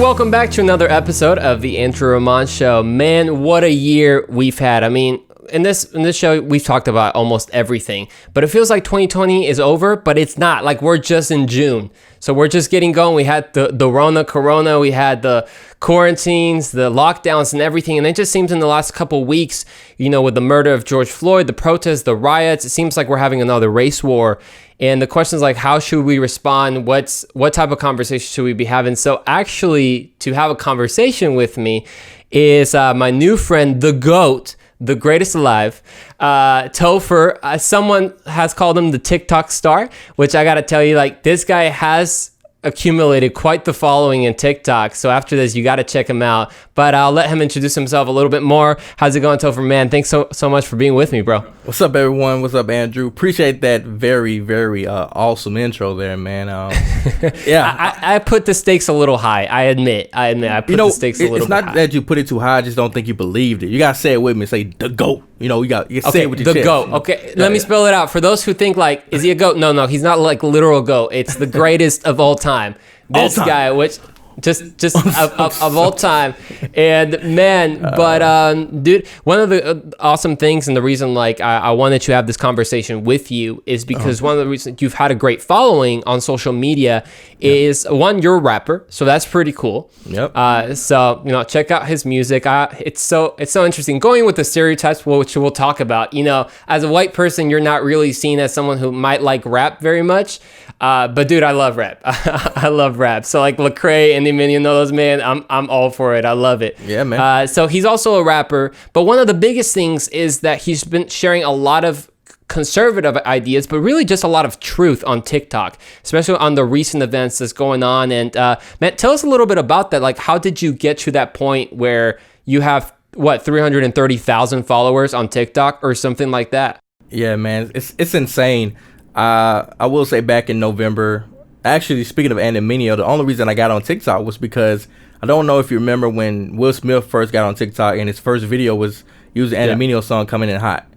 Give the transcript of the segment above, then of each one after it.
welcome back to another episode of the Andrew Ramon Show. Man, what a year we've had. I mean, in this show, we've talked about almost everything, but it feels like 2020 is over, but it's not. Like, we're just in June. So we're just getting going. We had the corona, we had the quarantines, the lockdowns and everything. And it just seems in the last couple weeks, you know, with the murder of George Floyd, the protests, the riots, it seems like we're having another race war. And the question is like, how should we respond? What type of conversation should we be having? So actually, to have a conversation with me is my new friend, the GOAT, the greatest alive, Topher. Someone has called him the TikTok star, which I got to tell you, like, this guy has accumulated quite the following in TikTok. So after this, you got to check him out. But I'll let him introduce himself a little bit more. How's it going, Topher? Man, thanks so much for being with me, bro. What's up, everyone? What's up, Andrew? Appreciate that very, very awesome intro there, man. Yeah, I put the stakes a little high. I admit. I put the stakes a little bit high. It's not that you put it too high. I just don't think you believed it. You gotta say it with me. Say the GOAT. You know, you say it with your chest. The GOAT. Okay, let me spell it out. For those who think, like, is he a GOAT? No, he's not like literal GOAT. It's the greatest of all time. This guy, which just of all time. And man, dude, one of the awesome things and the reason, like, I wanted to have this conversation with you is because one of the reasons you've had a great following on social media is, one, you're a rapper, so that's pretty cool. Yep. So, you know, check out his music. It's so interesting going with the stereotypes, which we'll talk about. You know, as a white person, you're not really seen as someone who might like rap very much. But dude, I love rap. I love rap. So like Lecrae and the Minion, those, man, I'm all for it. I love it. Yeah, man. So he's also a rapper, but one of the biggest things is that he's been sharing a lot of conservative ideas, but really just a lot of truth on TikTok, especially on the recent events that's going on. And Matt, tell us a little bit about that. Like, how did you get to that point where you have 330,000 followers on TikTok or something like that? Yeah, man, it's insane. I will say back in November, actually, speaking of Mineo, the only reason I got on TikTok was because, I don't know if you remember when Will Smith first got on TikTok and his first video was using Mineo song Coming In Hot.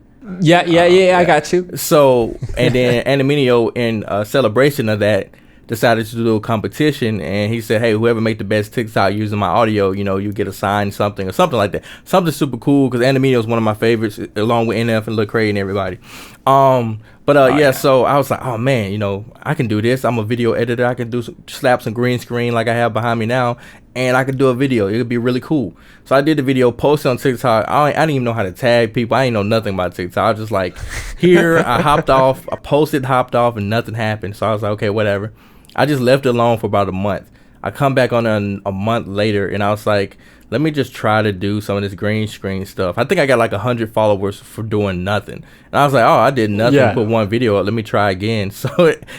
Yeah, I got you. So, and then Mineo, in celebration of that, decided to do a competition, and he said, hey, whoever make the best TikTok using my audio, you know, you get assigned something or something like that. Something super cool, because Mineo is one of my favorites, along with NF and Lecrae and everybody. So I was like, oh man, you know, I can do this. I'm a video editor. I can slap some green screen like I have behind me now, and I could do a video. It would be really cool. So I did the video, posted on TikTok. I didn't even know how to tag people. I didn't know nothing about TikTok. I was just like, here, I hopped off, I posted, hopped off, and nothing happened. So I was like, okay, whatever. I just left it alone for about a month. I come back on a month later, and I was like, let me just try to do some of this green screen stuff. I think I got like 100 followers for doing nothing. And I was like, oh, I did nothing, put one video up. Let me try again. So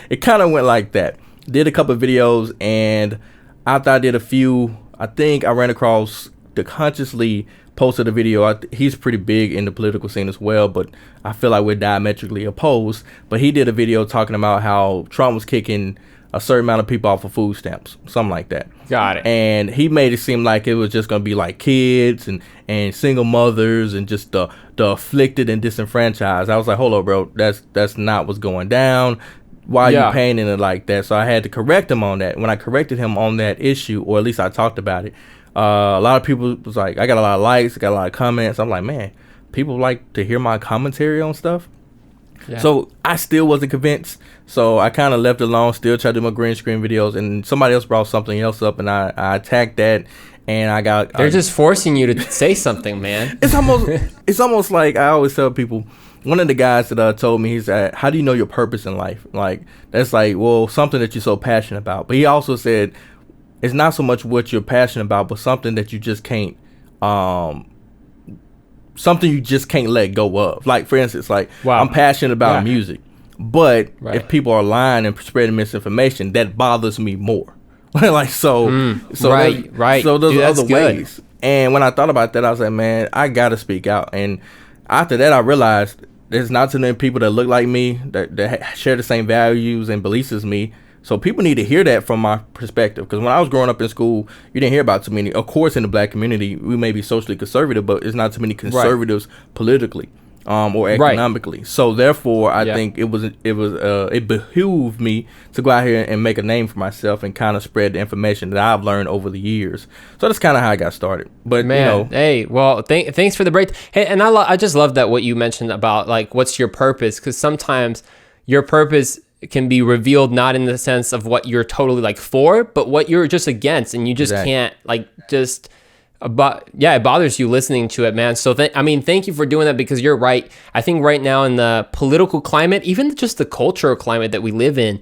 it kind of went like that. Did a couple of videos, and after I did a few, I think I ran across the Consciously posted a video. He's pretty big in the political scene as well, but I feel like we're diametrically opposed. But he did a video talking about how Trump was kicking a certain amount of people off of food stamps, something like that. Got it. And he made it seem like it was just going to be like kids and single mothers and just the afflicted and disenfranchised. I was like, hold on, bro, that's not what's going down. Why are you painting it like that? So I had to correct him on that. When I corrected him on that issue, or at least I talked about it, a lot of people was like, I got a lot of likes, I got a lot of comments. I'm like, man, people like to hear my commentary on stuff. Yeah. So I still wasn't convinced. So I kind of left it alone, still tried to do my green screen videos, and somebody else brought something else up, and I attacked that, and I got... They're just forcing you to say something, man. It's almost like I always tell people, one of the guys that told me, he said, how do you know your purpose in life? Like, that's like, well, something that you're so passionate about. But he also said, it's not so much what you're passionate about, but something that you just can't... something you just can't let go of. Like, for instance, like, I'm passionate about music, but if people are lying and spreading misinformation, that bothers me more. Like, so those other ways. And when I thought about that, I was like, man, I gotta speak out. And after that, I realized there's not too many people that look like me, that share the same values and beliefs as me. So people need to hear that from my perspective. Because when I was growing up in school, you didn't hear about too many. Of course, in the black community, we may be socially conservative, but there's not too many conservatives politically. or economically. So therefore, I think it behooved me to go out here and make a name for myself and kind of spread the information that I've learned over the years. So that's kind of how I got started. But man, hey, well, thanks for the break. Hey, and I just love that what you mentioned about like what's your purpose, because sometimes your purpose can be revealed not in the sense of what you're totally like for, but what you're just against, and you just can't like just. But yeah, it bothers you listening to it, man. So thank you for doing that, because you're right. I think right now in the political climate, even just the cultural climate that we live in,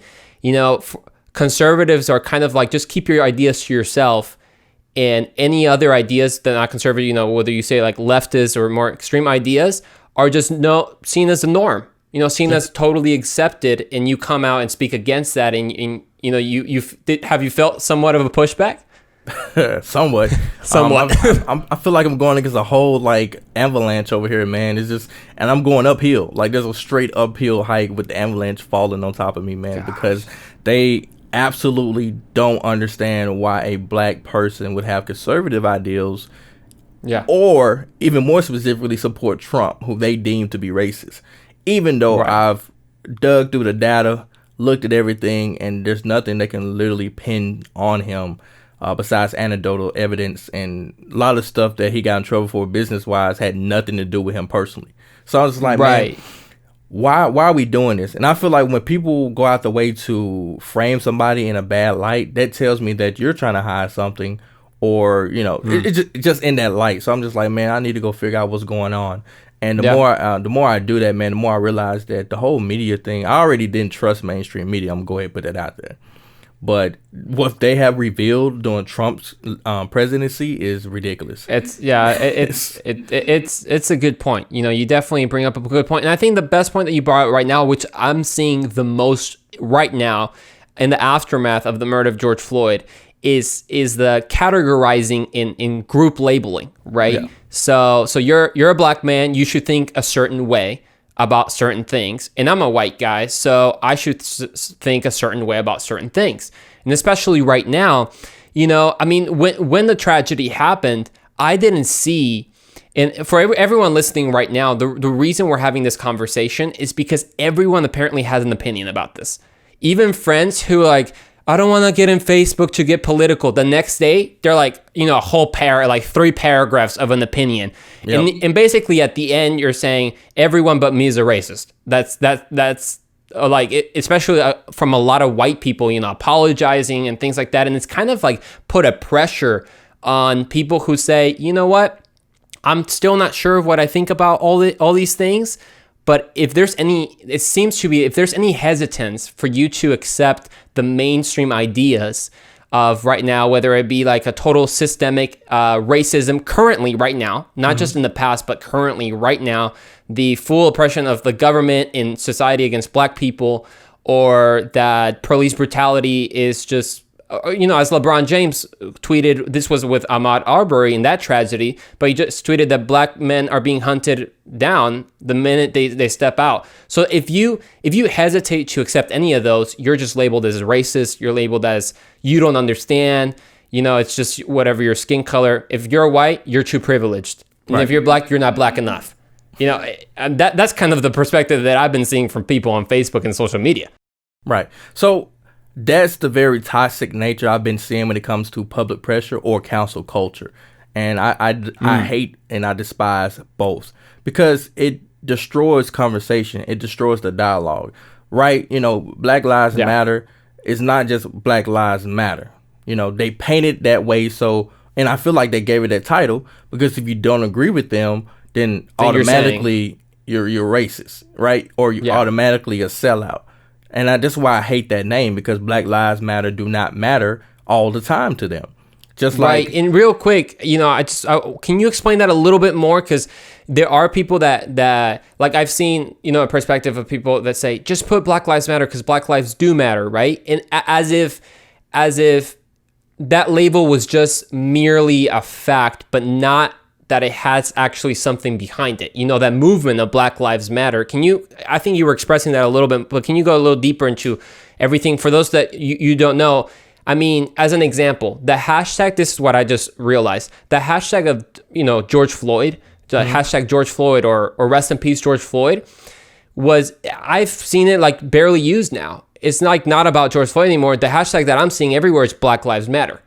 conservatives are kind of like, just keep your ideas to yourself, and any other ideas that are not conservative, whether you say like leftist or more extreme ideas, are just seen as a norm, seen as totally accepted, and you come out and speak against that, and have you felt somewhat of a pushback? Somewhat. I feel like I'm going against a whole like avalanche over here, man. It's just, and I'm going uphill. Like there's a straight uphill hike with the avalanche falling on top of me, man. Gosh. Because they absolutely don't understand why a black person would have conservative ideals, or even more specifically support Trump, who they deem to be racist. Even though I've dug through the data, looked at everything, and there's nothing that can literally pin on him. Besides anecdotal evidence, and a lot of stuff that he got in trouble for business-wise had nothing to do with him personally. So I was like, man, why are we doing this? And I feel like when people go out the way to frame somebody in a bad light, that tells me that you're trying to hide something, or it's just in that light. So I'm just like, man, I need to go figure out what's going on. And the more I do that, man, the more I realize that the whole media thing, I already didn't trust mainstream media. I'm gonna go ahead and put that out there. But what they have revealed during Trump's presidency is ridiculous. It's a good point. You definitely bring up a good point. And I think the best point that you brought up right now, which I'm seeing the most right now in the aftermath of the murder of George Floyd, is the categorizing in group labeling, right? Yeah. So you're a black man, you should think a certain way about certain things, and I'm a white guy, so I should think a certain way about certain things. And especially right now, when the tragedy happened, I didn't see, and for everyone listening right now, the reason we're having this conversation is because everyone apparently has an opinion about this. Even friends who like, I don't want to get in Facebook to get political. The next day, they're like, a whole like 3 paragraphs of an opinion. Yep. And basically at the end, you're saying everyone but me is a racist. That's like, especially from a lot of white people, apologizing and things like that. And it's kind of like put a pressure on people who say, you know what? I'm still not sure of what I think about all these things. But if there's any hesitance for you to accept the mainstream ideas of right now, whether it be like a total systemic racism currently right now, not just in the past, but currently right now, the full oppression of the government in society against black people, or that police brutality is just, as LeBron James tweeted, this was with Ahmaud Arbery in that tragedy, but he just tweeted that black men are being hunted down the minute they step out. So if you hesitate to accept any of those, you're just labeled as racist. You're labeled as you don't understand. It's just whatever your skin color. If you're white, you're too privileged. And if you're black, you're not black enough. And that's kind of the perspective that I've been seeing from people on Facebook and social media. Right. So that's the very toxic nature I've been seeing when it comes to public pressure or council culture. And I hate and I despise both, because it destroys conversation. It destroys the dialogue, right? Black Lives Matter is not just Black Lives Matter. They paint it that way. So, and I feel like they gave it that title because if you don't agree with them, then automatically you're racist, right? Or you're automatically a sellout. And that's why I hate that name, because Black Lives Matter do not matter all the time to them. Just like, and real quick, can you explain that a little bit more? Because there are people that like I've seen, a perspective of people that say just put Black Lives Matter because Black lives do matter, right? And as if that label was just merely a fact, but not that it has actually something behind it. That movement of Black Lives Matter. I think you were expressing that a little bit, but can you go a little deeper into everything? For those that you don't know, as an example, the hashtag, this is what I just realized, the hashtag of, George Floyd, the hashtag George Floyd or rest in peace George Floyd, I've seen it like barely used now. It's like not about George Floyd anymore. The hashtag that I'm seeing everywhere is Black Lives Matter.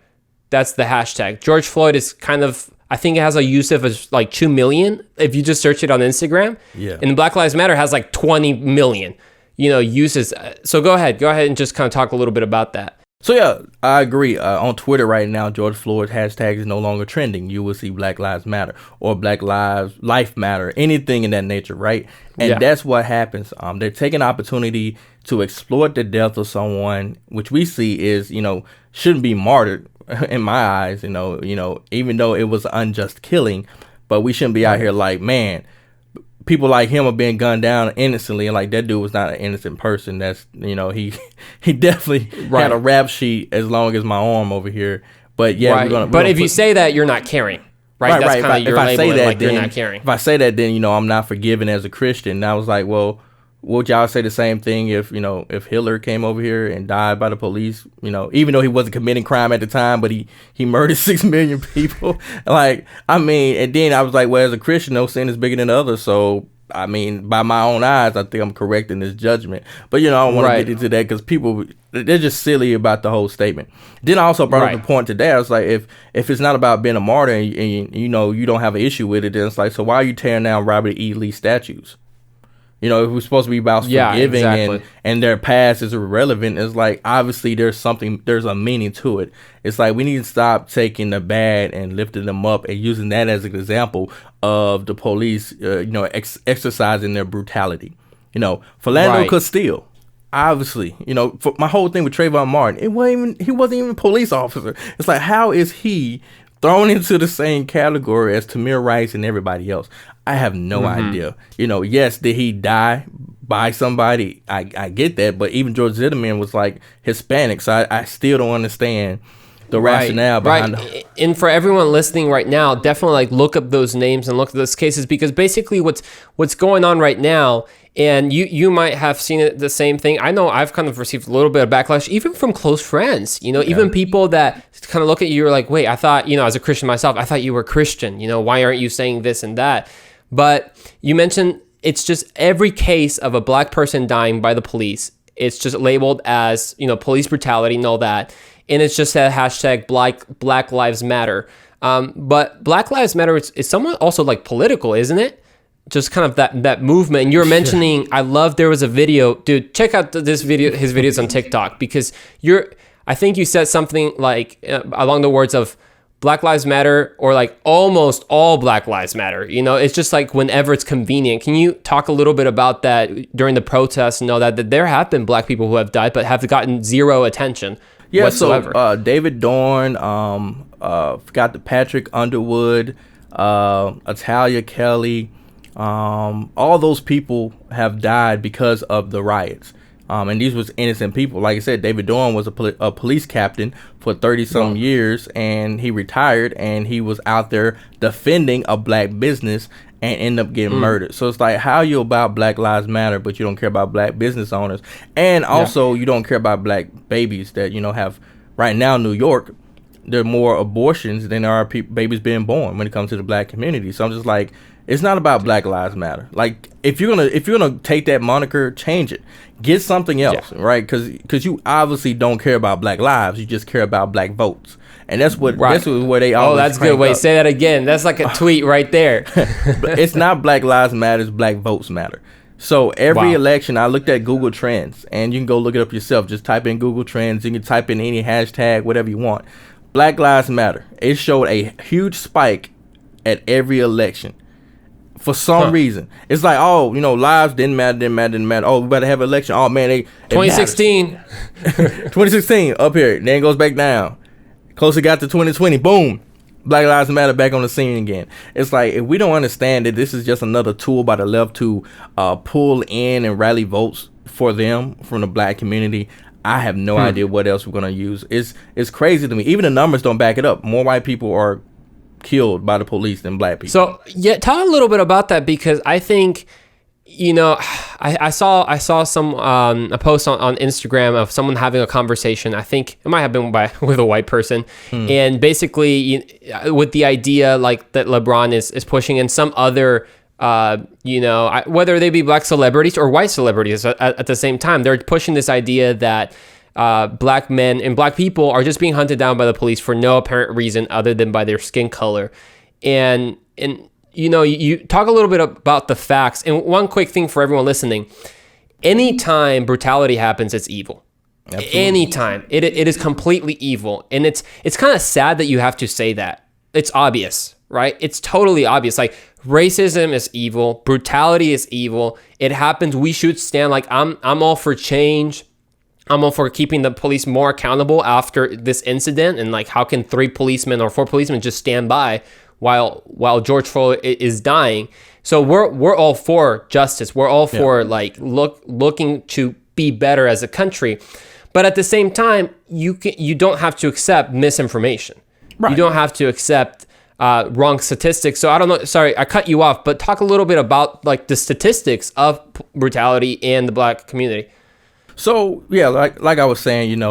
That's the hashtag. George Floyd is kind of, I think it has a use of like 2 million if you just search it on Instagram. Yeah. And Black Lives Matter has like 20 million, uses. So go ahead and just kind of talk a little bit about that. So yeah, I agree. On Twitter right now, George Floyd's hashtag is no longer trending. You will see Black Lives Matter or Black Life Matter, anything in that nature, right? And that's what happens. They're taking opportunity to exploit the death of someone, which we see is, shouldn't be martyred in my eyes, even though it was unjust killing, but we shouldn't be out here like, man, people like him are being gunned down innocently, and like that dude was not an innocent person. That's he definitely had a rap sheet as long as my arm over here. But yeah, but if you say that, you're not caring, right? That's kind of your label. Like you're not caring. If I say that, then I'm not forgiven as a Christian. And I was like, well, would y'all say the same thing if Hitler came over here and died by the police? Even though he wasn't committing crime at the time, but he murdered 6 million people. And then I was like, well, as a Christian, no sin is bigger than the other. So I mean, by my own eyes, I think I'm correct in this judgment. But I don't want to get into that because people, they're just silly about the whole statement. Then I also brought up the point today. I was like, if it's not about being a martyr and you don't have an issue with it, then it's like, so why are you tearing down Robert E. Lee statues? If we're supposed to be about forgiving and their past is irrelevant, it's like, obviously there's a meaning to it. It's like, we need to stop taking the bad and lifting them up and using that as an example of the police, exercising their brutality. Philando Castile, obviously, for my whole thing with Trayvon Martin, he wasn't even a police officer. It's like, how is he thrown into the same category as Tamir Rice and everybody else? I have no idea. Yes, did he die by somebody? I get that, but even George Zimmerman was like Hispanic, so I still don't understand the rationale behind it. And for everyone listening right now, definitely look up those names and look at those cases, because basically what's going on right now, and you might have seen it the same thing. I know I've kind of received a little bit of backlash, even from close friends, even people that kind of look at you, you're like, wait, I thought, as a Christian myself, I thought you were Christian, why aren't you saying this and that? But you mentioned it's just every case of a black person dying by the police, it's just labeled as, police brutality and all that. And it's just a hashtag Black Lives Matter. But Black Lives Matter is somewhat also political, isn't it? Just kind of that movement. And you're mentioning, I love, there was a video, dude, check out his videos on TikTok, because I think you said something along the words of Black Lives Matter, or almost all Black Lives Matter. It's just whenever it's convenient. Can you talk a little bit about that during the protests and all that there have been black people who have died but have gotten zero attention whatsoever? So David Dorn, forgot the Patrick Underwood, Atalia Kelly, all those people have died because of the riots. And these was innocent people. Like I said, David Dorn was a police captain for 30-some years, and he retired, and he was out there defending a black business and ended up getting murdered. So it's like, how are you about Black Lives Matter, but you don't care about black business owners? And also, you don't care about black babies that, have right now in New York, there are more abortions than there are babies being born when it comes to the black community. So I'm just like, it's not about Black Lives Matter. If you're gonna take that moniker, change it. Get something else, right? Because you obviously don't care about black lives. You just care about black votes, and that's what where they always. Oh, that's a good way. Say that again. That's like a tweet right there. But it's not Black Lives Matter. It's Black Votes Matter. So every election, I looked at Google Trends, and you can go look it up yourself. Just type in Google Trends. You can type in any hashtag, whatever you want. Black Lives Matter. It showed a huge spike at every election. For some reason, it's like, lives didn't matter. Oh, we better have an election. Oh man, 2016, 2016 up here. Then it goes back down. Closer got to 2020. Boom, Black Lives Matter back on the scene again. It's like, if we don't understand that this is just another tool by the left to pull in and rally votes for them from the black community, I have no idea what else we're gonna use. It's crazy to me. Even the numbers don't back it up. More white people are killed by the police than black people. So talk a little bit about that, because I think You know, I saw some a post on Instagram of someone having a conversation. I think it might have been with a white person, and basically with the idea like that LeBron is pushing, and some other whether they be black celebrities or white celebrities at the same time, they're pushing this idea that black men and black people are just being hunted down by the police for no apparent reason other than by their skin color, and you talk a little bit about the facts. And one quick thing for everyone listening: anytime brutality happens, it's evil. Absolutely. Anytime it is completely evil, and it's kind of sad that you have to say that. It's obvious, right? It's totally obvious. Like, racism is evil, brutality is evil. It happens. We should stand. Like, I'm all for change. I'm all for keeping the police more accountable after this incident. And like, how can 3 policemen or 4 policemen just stand by while George Floyd is dying? So we're all for justice. We're all for looking to be better as a country. But at the same time, you don't have to accept misinformation. Right. You don't have to accept wrong statistics. So I don't know. Sorry, I cut you off. But talk a little bit about like the statistics of brutality in the black community. So yeah, like I was saying,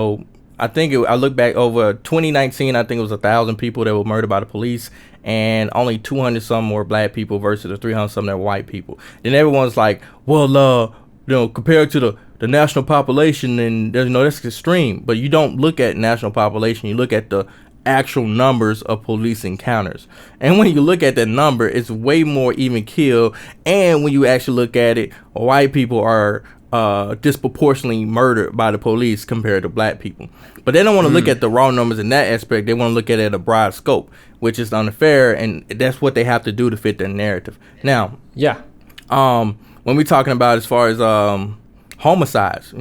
I think I look back over 2019. I think it was 1,000 people that were murdered by the police, and only 200 some were black people versus the 300 some that were white people. Then everyone's like, well, compared to the national population, and that's extreme. But you don't look at national population. You look at the actual numbers of police encounters, and when you look at that number, it's way more even kill. And when you actually look at it, white people are disproportionately murdered by the police compared to black people. But they don't want to look at the raw numbers in that aspect. They want to look at it at a broad scope, which is unfair, and that's what they have to do to fit their narrative. Now, when we're talking about as far as homicides,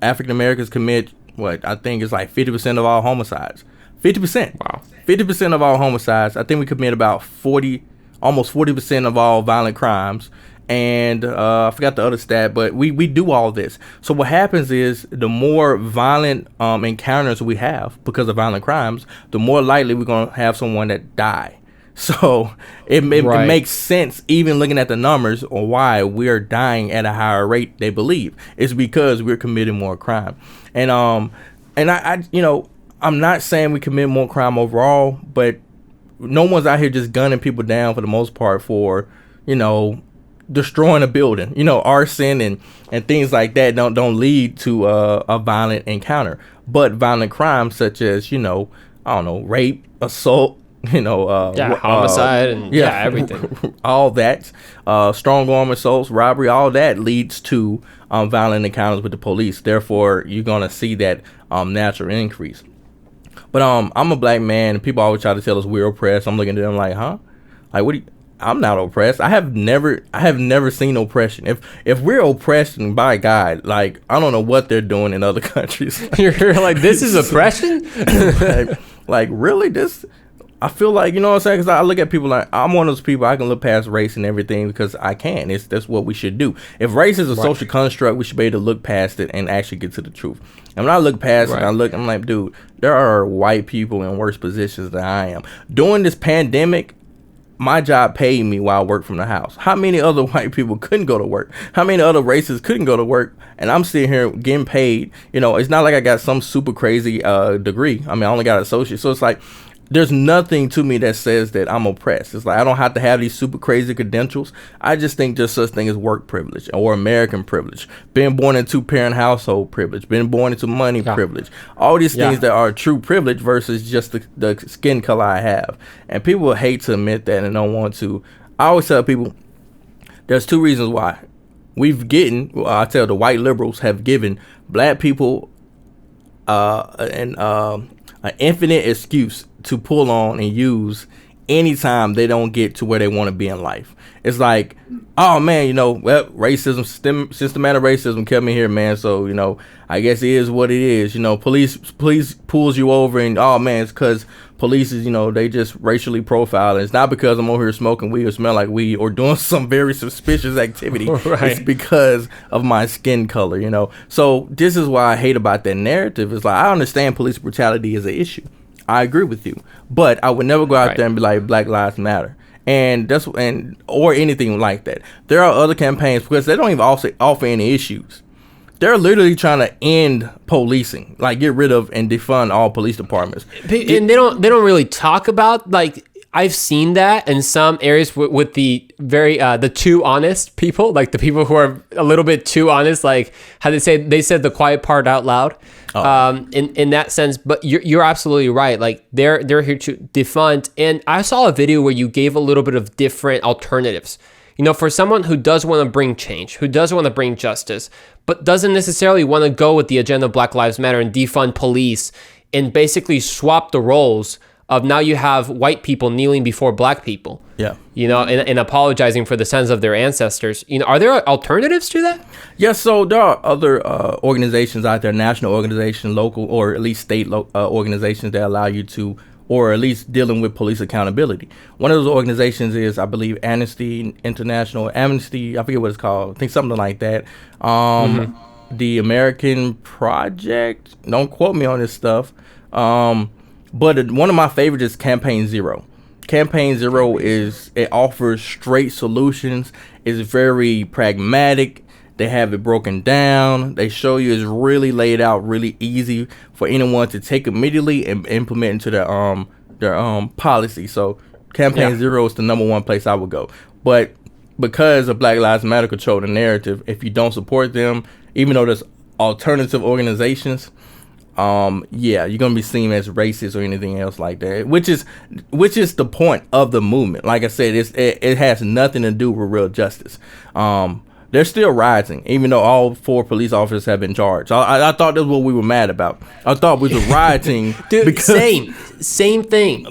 African Americans commit what I think is like 50% of all homicides. 50%. Wow. 50% of all homicides. I think we commit about almost 40% of all violent crimes. And I forgot the other stat, but we do all this. So what happens is the more violent encounters we have because of violent crimes, the more likely we're going to have someone that die. So it makes sense, even looking at the numbers, or why we're dying at a higher rate, they believe. It's because we're committing more crime. And I'm not saying we commit more crime overall, but no one's out here just gunning people down for the most part for, destroying a building. Arson and things like that don't lead to a violent encounter. But violent crimes such as, rape, assault, homicide, and everything. All that, strong arm assaults, robbery, all that leads to violent encounters with the police. Therefore, you're going to see that natural increase. But I'm a black man, and people always try to tell us we're oppressed. I'm looking at them like, huh? Like, what do you... I'm not oppressed. I have never seen oppression. If we're oppressed by God, like, I don't know what they're doing in other countries. You're like, this is oppression? like really? This, I feel like, you know what I'm saying? Because I look at people like, I'm one of those people, I can look past race and everything because I can. That's what we should do. If race is a social construct, we should be able to look past it and actually get to the truth. And when I look past it, I'm like, dude, there are white people in worse positions than I am. During this pandemic, my job paid me while I worked from the house. How many other white people couldn't go to work? How many other races couldn't go to work? And I'm sitting here getting paid. It's not like I got some super crazy degree. I mean, I only got an associate. So it's like, there's nothing to me that says that I'm oppressed. It's like I don't have to have these super crazy credentials. I just think there's such thing as work privilege or American privilege. Being born in a 2-parent household privilege. Being born into money privilege. All these things that are true privilege versus just the skin color I have. And people hate to admit that and don't want to. I always tell people there's 2 reasons why. I tell the white liberals have given black people an infinite excuse to pull on and use anytime they don't get to where they want to be in life. It's like, oh man, racism, systematic racism kept me here, man. So, I guess it is what it is. Police pulls you over and, oh man, it's because police is, they just racially profiling. It's not because I'm over here smoking weed or smell like weed or doing some very suspicious activity. It's because of my skin color, So this is why I hate about that narrative. It's like, I understand police brutality is an issue. I agree with you. But I would never go out there and be like, Black Lives Matter. and or anything like that. There are other campaigns because they don't even offer any issues. They're literally trying to end policing, like get rid of and defund all police departments. And they don't really talk about, like, I've seen that in some areas with the very the too honest people, like the people who are a little bit too honest, like how they said the quiet part out loud. In that sense, but you're absolutely right. Like they're here to defund. And I saw a video where you gave a little bit of different alternatives. You know, for someone who does want to bring change, who does want to bring justice, but doesn't necessarily want to go with the agenda of Black Lives Matter and defund police and basically swap the roles of now you have white people kneeling before black people. Yeah. You know, and apologizing for the sins of their ancestors. You know, are there alternatives to that? Yeah, so there are other organizations out there, national organizations, local, or at least state organizations that allow you to, or at least dealing with police accountability. One of those organizations is, I believe, Amnesty International, Amnesty, I forget what it's called, I think something like that. The American Project, don't quote me on this stuff. But one of my favorites is Campaign Zero. Campaign Zero it offers straight solutions. It's very pragmatic. They have it broken down. They show you it's really laid out, really easy for anyone to take immediately and implement into their policy. So Campaign Zero is the number one place I would go. But because of Black Lives Matter control the narrative, if you don't support them, even though there's alternative organizations, you're gonna be seen as racist or anything else like that, which is the point of the movement. Like I said, it has nothing to do with real justice. They're still rioting, even though all 4 police officers have been charged. I thought that's what we were mad about. I thought we were rioting. Dude, because same thing.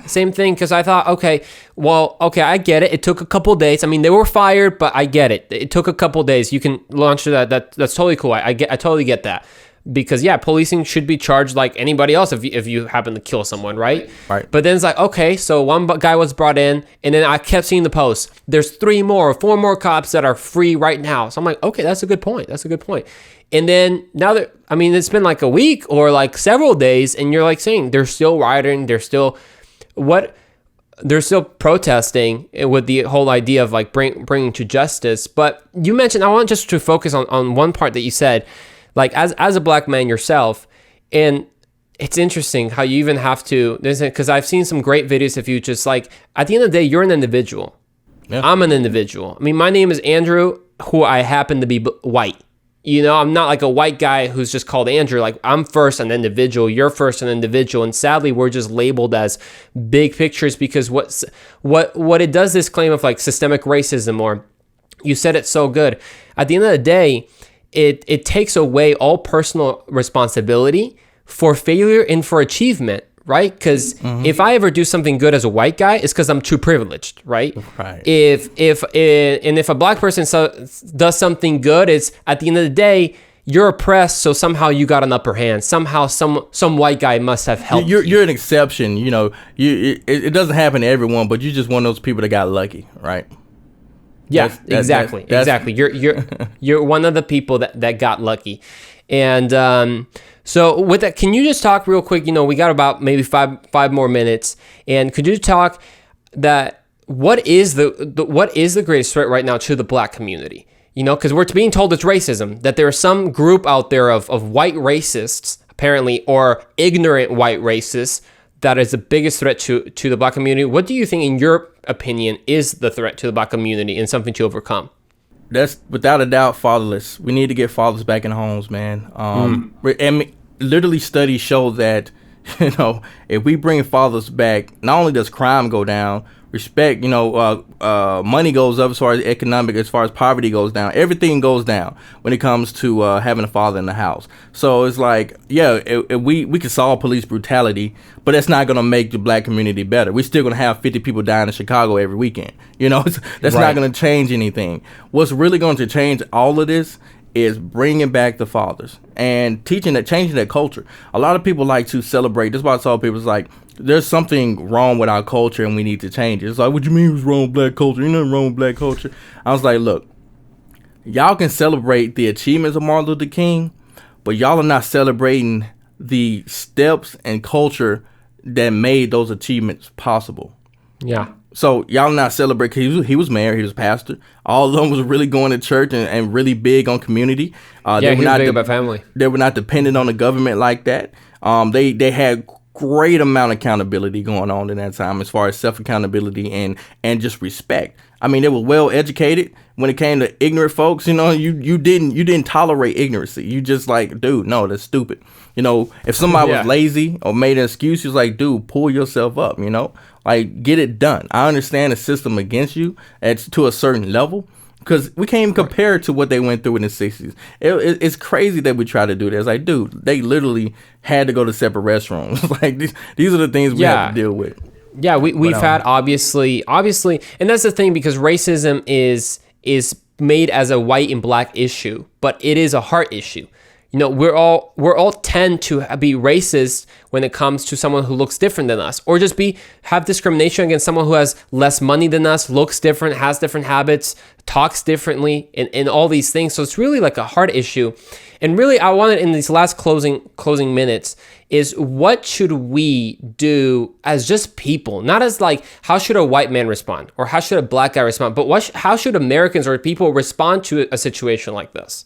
Same thing. Because I thought, okay, I get it. It took a couple days. I mean, they were fired, but I get it. It took a couple days. You can launch that. That's totally cool. I totally get that. Because policing should be charged like anybody else if you happen to kill someone, right? Right. But then it's like, okay, so one guy was brought in, and then I kept seeing the posts. There's 4 more cops that are free right now. So I'm like, okay, that's a good point. And then now that, I mean, it's been like a week or like several days, and you're like saying they're still rioting, they're still protesting with the whole idea of like bringing to justice. But you mentioned, I want just to focus on one part that you said. Like as a black man yourself, and it's interesting how you even have to, because I've seen some great videos of you just like, at the end of the day, you're an individual. Yeah. I'm an individual. I mean, my name is Andrew, who I happen to be white. You know, I'm not like a white guy who's just called Andrew. Like, I'm first an individual, you're first an individual, and sadly, we're just labeled as big pictures because what it does, this claim of like systemic racism, or you said it so good. At the end of the day, it takes away all personal responsibility for failure and for achievement, right? Because if I ever do something good as a white guy, it's because I'm too privileged, right? Right. If a black person does something good, it's at the end of the day, you're oppressed, so somehow you got an upper hand. Somehow some white guy must have helped you. You're an exception, you know. It doesn't happen to everyone, but you're just one of those people that got lucky, right? Yeah, exactly. You're one of the people that got lucky. And so with that, can you just talk real quick? You know, we got about maybe five more minutes. And could you talk that what is the greatest threat right now to the black community? You know, because we're being told it's racism, that there's some group out there of white racists, apparently, or ignorant white racists, that is the biggest threat to the black community. What do you think, in your opinion, is the threat to the black community and something to overcome? That's without a doubt fatherless. We need to get fathers back in homes, man. And literally studies show that, you know, if we bring fathers back, not only does crime go down, respect, you know, money goes up as far as economic, as far as poverty goes down. Everything goes down when it comes to having a father in the house. So it's like, we can solve police brutality, but that's not going to make the black community better. We're still going to have 50 people dying in Chicago every weekend. You know, that's not going to change anything. What's really going to change all of this is bringing back the fathers and changing that culture. A lot of people like to celebrate. This is why I tell people, it's like, there's something wrong with our culture and we need to change it. It's like, what you mean what's wrong with black culture? Ain't nothing wrong with black culture. I was like, look, y'all can celebrate the achievements of Martin Luther King, but y'all are not celebrating the steps and culture that made those achievements possible. Yeah. So y'all not celebrate because he was married, he was a pastor. All of them was really going to church and really big on community. Yeah, he was big about family. They were not dependent on the government like that. They had great amount of accountability going on in that time as far as self accountability and just respect. I mean, they were well educated. When it came to ignorant folks, you know, you didn't tolerate ignorancy. You just like, dude, no, that's stupid. You know, if somebody was lazy or made an excuse, you was like, dude, pull yourself up, you know, like get it done. I understand the system against you to a certain level because we can't even compare it to what they went through in the 60s. It's crazy that we try to do this. Like, dude, they literally had to go to separate restrooms. Like these are the things we have to deal with. Yeah, we've had obviously, and that's the thing because racism is made as a white and black issue, but it is a heart issue. You know, we're all tend to be racist when it comes to someone who looks different than us, or just have discrimination against someone who has less money than us, looks different, has different habits, talks differently, and all these things. So it's really like a heart issue. And really, I wanted in these last closing minutes is what should we do as just people, not as like how should a white man respond or how should a black guy respond, but how should Americans or people respond to a situation like this?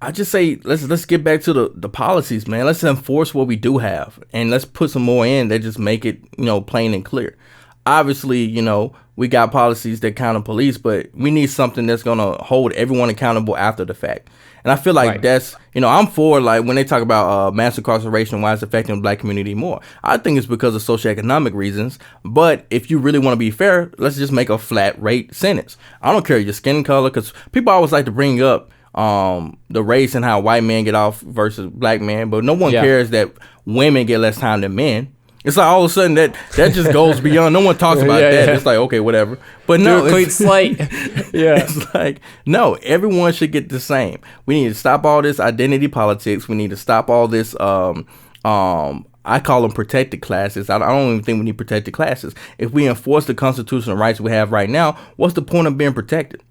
I just say let's get back to the policies, man. Let's enforce what we do have, and let's put some more in that just make it, you know, plain and clear. Obviously, you know, we got policies that counter police, but we need something that's gonna hold everyone accountable after the fact. And I feel like that's, you know, I'm for like when they talk about mass incarceration, why it's affecting the black community more. I think it's because of socioeconomic reasons. But if you really want to be fair, let's just make a flat rate sentence. I don't care your skin color, because people always like to bring up the race and how white men get off versus black men, but no one cares that women get less time than men. It's like all of a sudden that just goes beyond. No one talks about that. It's like, okay, whatever. But no, clean slate. It's like, no, everyone should get the same. We need to stop all this identity politics. We need to stop all this I call them protected classes. I don't even think we need protected classes. If we enforce the constitutional rights we have right now, what's the point of being protected?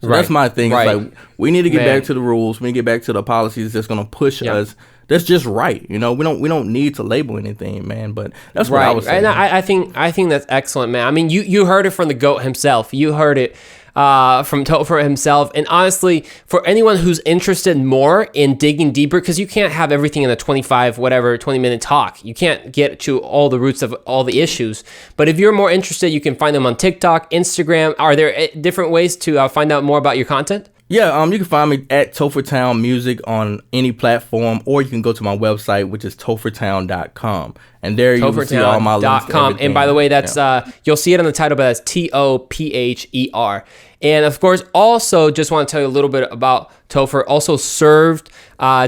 So that's my thing. It's like we need to get back to the rules. We need to get back to the policies that's going to push us. That's just right. You know, we don't need to label anything, man. But that's what I was saying. And I think that's excellent, man. I mean, you heard it from the GOAT himself. You heard it from Topher himself. And honestly, for anyone who's interested more in digging deeper, because you can't have everything in a 20-minute talk. You can't get to all the roots of all the issues. But if you're more interested, you can find them on TikTok, Instagram. Are there different ways to find out more about your content? Yeah, you can find me at Tophertown Music on any platform, or you can go to my website, which is tophertown.com. And there you will see all my links to everything. And by the way, that's you'll see it on the title, but that's Topher. And of course, also just want to tell you a little bit about Topher. Also served,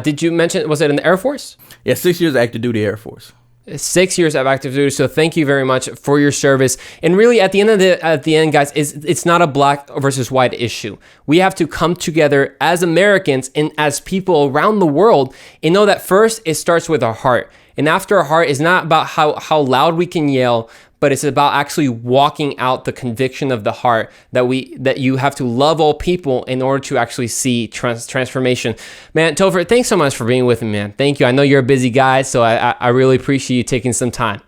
did you mention, was it in the Air Force? Yeah, 6 years active duty Air Force. 6 years of active duty. So thank you very much for your service. And really, at the end, guys, it's not a black versus white issue. We have to come together as Americans and as people around the world and know that first it starts with our heart. And after our heart is not about how loud we can yell, but it's about actually walking out the conviction of the heart that you have to love all people in order to actually see transformation. Man, Topher, thanks so much for being with me, man. Thank you. I know you're a busy guy, so I really appreciate you taking some time.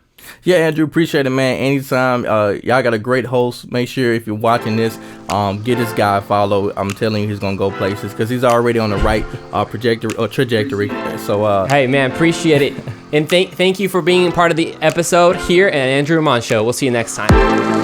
Yeah, Andrew, appreciate it, man. Anytime. Y'all got a great host. Make sure if you're watching this, get this guy a follow. I'm telling you, he's gonna go places because he's already on the right trajectory. So hey, man, appreciate it. And thank you for being part of the episode here at Andrew Ramon Show. We'll see you next time.